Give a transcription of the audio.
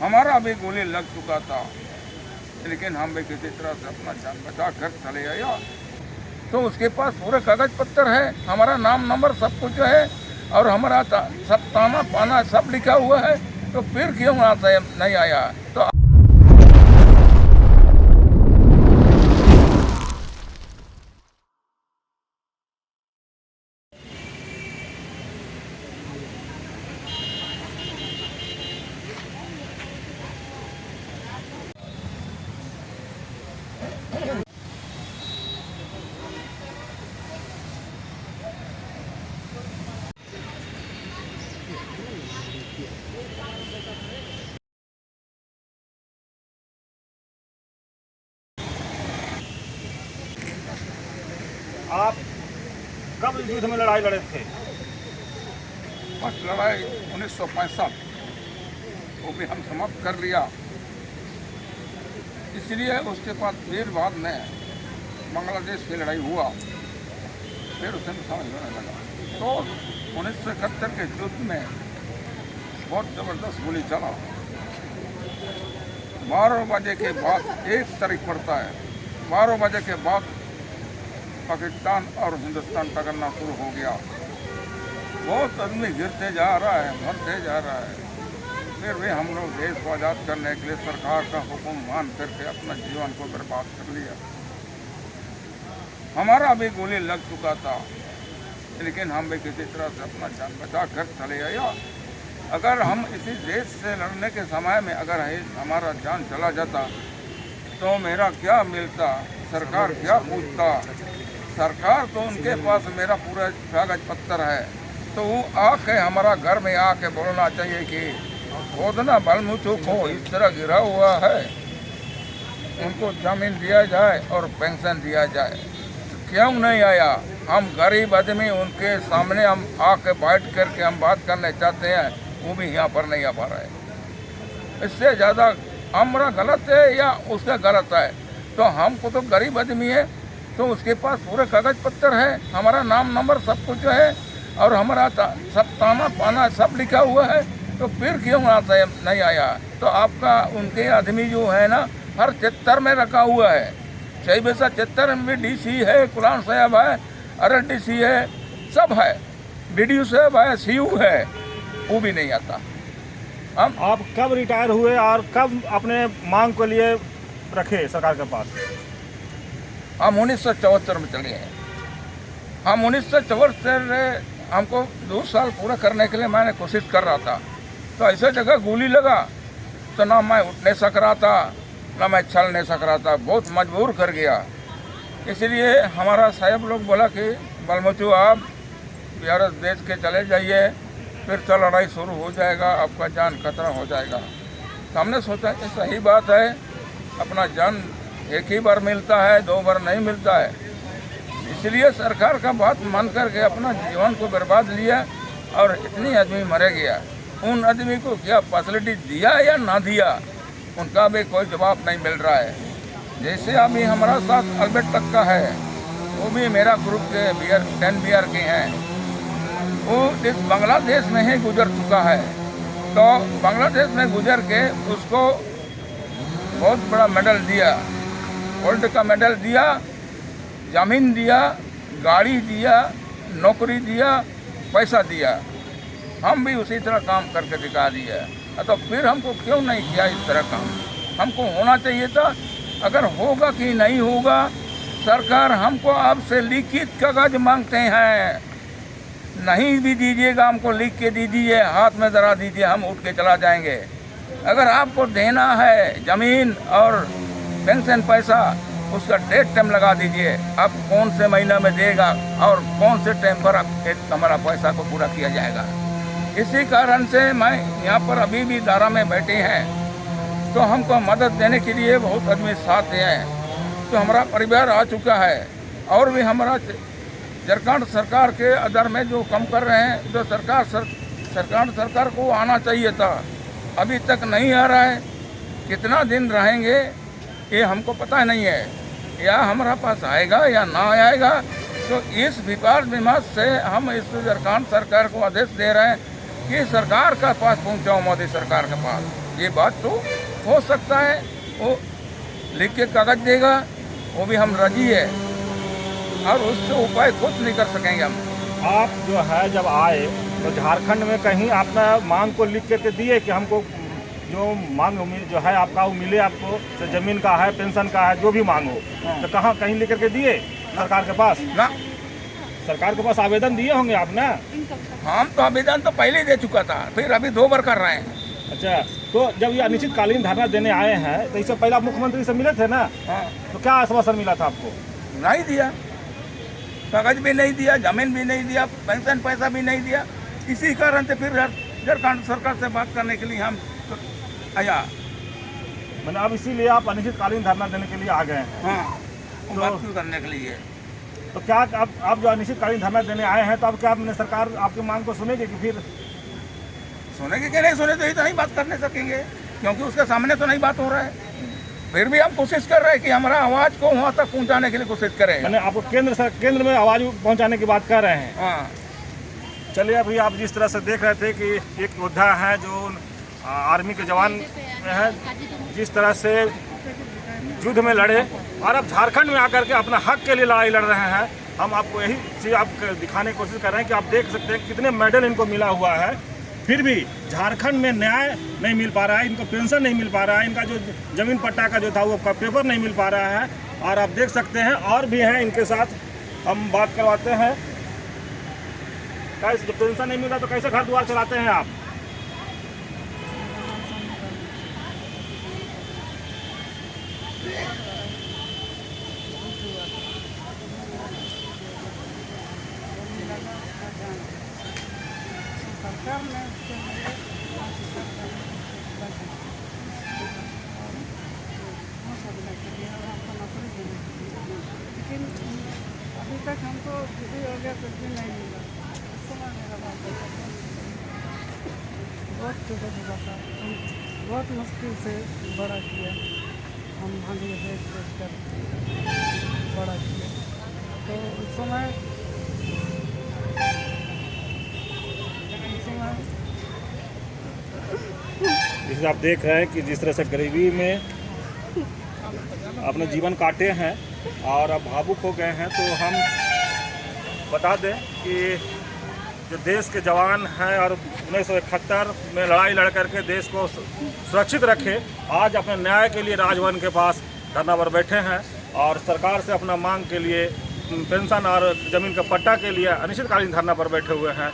हमारा भी गोली लग चुका था, लेकिन हम भी किसी तरह से अपना जान बचा कर चले आया। तो उसके पास पूरे कागज पत्तर है, हमारा नाम नंबर सब कुछ है और हमारा सब ताना पाना सब लिखा हुआ है। तो फिर क्यों आता नहीं आया? तो आप कब इस युद्ध में लड़ाई लड़े थे? फर्स्ट लड़ाई 1965, वो भी हम समाप्त कर लिया। इसलिए उसके बाद में बांग्लादेश की लड़ाई हुआ, फिर उसे समझ में लगा। तो 1971 के युद्ध में बहुत ज़बरदस्त गोली चला। 12 बजे के बाद 1 तारीख पड़ता है, 12 बजे के बाद पाकिस्तान और हिंदुस्तान टकराना शुरू हो गया। बहुत आदमी गिरते जा रहा है, मरते जा रहा है। फिर भी हम लोग देश को आज़ाद करने के लिए सरकार का हुक्म मान करके अपना जीवन को बर्बाद कर लिया। हमारा भी गोली लग चुका था, लेकिन हम भी किसी तरह से अपना जान बचा कर चले आया। अगर हम इसी देश से लड़ने के समय में अगर हमारा जान चला जाता तो मेरा क्या मिलता, सरकार क्या पूछता? सरकार तो उनके पास मेरा पूरा कागज पत्तर है, तो वो आके हमारा घर में आके बोलना चाहिए कि खोदना बलमुचू को इस तरह गिरा हुआ है, उनको जमीन दिया जाए और पेंशन दिया जाए। क्यों नहीं आया? हम गरीब आदमी उनके सामने हम आके बैठ करके हम बात करने चाहते हैं, वो भी यहाँ पर नहीं आ पा रहा है। इससे ज़्यादा हमारा गलत है या उसका गलत है? तो हमको तो गरीब आदमी है, तो उसके पास पूरे कागज पत्तर है, हमारा नाम नंबर सब कुछ है और हमारा सब ताना पाना सब लिखा हुआ है। तो फिर क्यों आता है नहीं आया? तो आपका उनके आदमी जो है ना, हर चित्तर में रखा हुआ है। सही वैसा चित्तर में भी डीसी है, कुरान साहब है, RDC है, सब है, BDO साहब है, CU है, वो भी नहीं आता। हम आप कब रिटायर हुए और कब अपने मांग के लिए रखे सरकार के पास? हम 1974 में चले हैं। हम 1974 हमको 2 साल पूरा करने के लिए मैंने कोशिश कर रहा था। तो ऐसे जगह गोली लगा तो ना मैं उठ नहीं सक रहा था, ना मैं चल नहीं सक रहा था, बहुत मजबूर कर गया। इसलिए हमारा साहब लोग बोला कि बलमुचू आप बिहार देश के चले जाइए, फिर तो लड़ाई शुरू हो जाएगा, आपका जान खतरा हो जाएगा। तो हमने सोचा कि सही बात है, अपना जान एक ही बार मिलता है, 2 बार नहीं मिलता है। इसलिए सरकार का बात मान करके अपना जीवन को बर्बाद लिया और इतनी आदमी मरे गया। उन आदमी को क्या फैसिलिटी दिया या ना दिया, उनका भी कोई जवाब नहीं मिल रहा है। जैसे अभी हमारा साथ अल्बर्ट टक्का है, वो भी मेरा ग्रुप के 10 बिहार के हैं। वो इस बांग्लादेश में ही गुजर चुका है। तो बांग्लादेश में गुजर के उसको बहुत बड़ा मेडल दिया, गोल्ड का मेडल दिया, ज़मीन दिया, गाड़ी दिया, नौकरी दिया, पैसा दिया। हम भी उसी तरह काम करके दिखा दिया। तो फिर हमको क्यों नहीं किया इस तरह काम? हमको होना चाहिए था। अगर होगा कि नहीं होगा, सरकार हमको आपसे लिखित कागज मांगते हैं। नहीं भी दीजिएगा, हमको लिख के दीजिए, हाथ में धरा दीजिए, हम उठ के चला जाएंगे। अगर आपको देना है ज़मीन और पेंशन पैसा, उसका डेट टाइम लगा दीजिए, आप कौन से महीना में देगा और कौन से टाइम पर हमारा पैसा को पूरा किया जाएगा। इसी कारण से मैं यहाँ पर अभी भी दारा में बैठे हैं, तो हमको मदद देने के लिए बहुत आदमी साथ हैं। तो हमारा परिवार आ चुका है और भी हमारा झारखंड सरकार के आधार में जो कम कर रहे हैं, जो सरकार को आना चाहिए था, अभी तक नहीं आ रहा है। कितना दिन रहेंगे ये हमको पता नहीं है, या हमारा पास आएगा या ना आएगा। तो इस विवाद विमर्श से हम इस झारखंड सरकार को आदेश दे रहे हैं कि सरकार का पास पहुंचाओ, मोदी सरकार के पास। ये बात तो हो सकता है, वो लिख के कागज देगा, वो भी हम राजी है, और उससे उपाय कुछ नहीं कर सकेंगे हम। आप जो है जब आए तो झारखंड में कहीं अपना मांग को लिख करके दिए कि हमको जो मांग जो है आपका वो मिले, आपको तो ज़मीन का है, पेंशन का है, जो भी मांग हो, तो कहाँ कहीं लिख करके दिए सरकार के पास? ना, सरकार के पास आवेदन दिए होंगे आप ना? हम तो आवेदन तो पहले ही दे चुका था, फिर अभी 2 बार कर रहे हैं। अच्छा, तो जब ये अनिश्चितकालीन धरना देने आए हैं तो इससे पहले आप मुख्यमंत्री से मिले थे ना? हाँ, तो क्या आश्वासन मिला था आपको? नहीं दिया, कागज भी नहीं दिया, जमीन भी नहीं दिया, पेंशन पैसा भी नहीं दिया। इसी कारण से फिर झारखंड सरकार से बात करने के लिए हम आया। मैंने अब इसीलिए आप अनिश्चितकालीन धरना देने के लिए आ गए हैं। हाँ, तो बात क्यों करने के लिए। तो क्या आप जो अनिश्चितकालीन धरना देने आए हैं तो अब क्या अपने सरकार आपकी मांग को सुनेगी कि फिर? सुनेंगे कि नहीं सुने तो ही तो नहीं बात करने सकेंगे, क्योंकि उसके सामने तो नहीं बात हो रहा है। फिर भी हम कोशिश कर रहे हैं कि हमारा आवाज़ को वहाँ तक पहुँचाने के लिए कोशिश करें। मैंने आपको केंद्र में आवाज़ पहुंचाने की बात कर रहे हैं। हाँ, चलिए, अभी आप जिस तरह से देख रहे थे कि एक योद्धा है जो आर्मी के जवान में है, जिस तरह से युद्ध में लड़े और अब झारखंड में आकर के अपना हक के लिए लड़ाई लड़ रहे हैं। हम आपको यही चीज़ आप दिखाने की कोशिश कर रहे हैं कि आप देख सकते हैं कितने मेडल इनको मिला हुआ है, फिर भी झारखंड में न्याय नहीं मिल पा रहा है, इनको पेंशन नहीं मिल पा रहा है, इनका जो जमीन पट्टा का जो था वो पेपर नहीं मिल पा रहा है। और आप देख सकते हैं और भी हैं इनके साथ, हम बात करवाते हैं। कैसे, जब पेंशन नहीं मिला तो कैसे घर द्वार चलाते हैं आप? सरकार ने लेकिन अभी तक हमको भी हो गया, कुछ भी नहीं मिला। इस समय मेरा बात बहुत दिक्कत हुआ था, बहुत मुश्किल से बड़ा किया, हम भागे देख कर बड़ा किया। तो उस समय जिसे आप देख रहे हैं कि जिस तरह से गरीबी में अपने जीवन काटे हैं और अब भावुक हो गए हैं, तो हम बता दें कि जो देश के जवान हैं और 1971 में लड़ाई लड़ करके देश को सुरक्षित रखे, आज अपने न्याय के लिए राजभवन के पास धरना पर बैठे हैं और सरकार से अपना मांग के लिए, पेंशन और ज़मीन का पट्टा के लिए अनिश्चितकालीन धरना पर बैठे हुए हैं।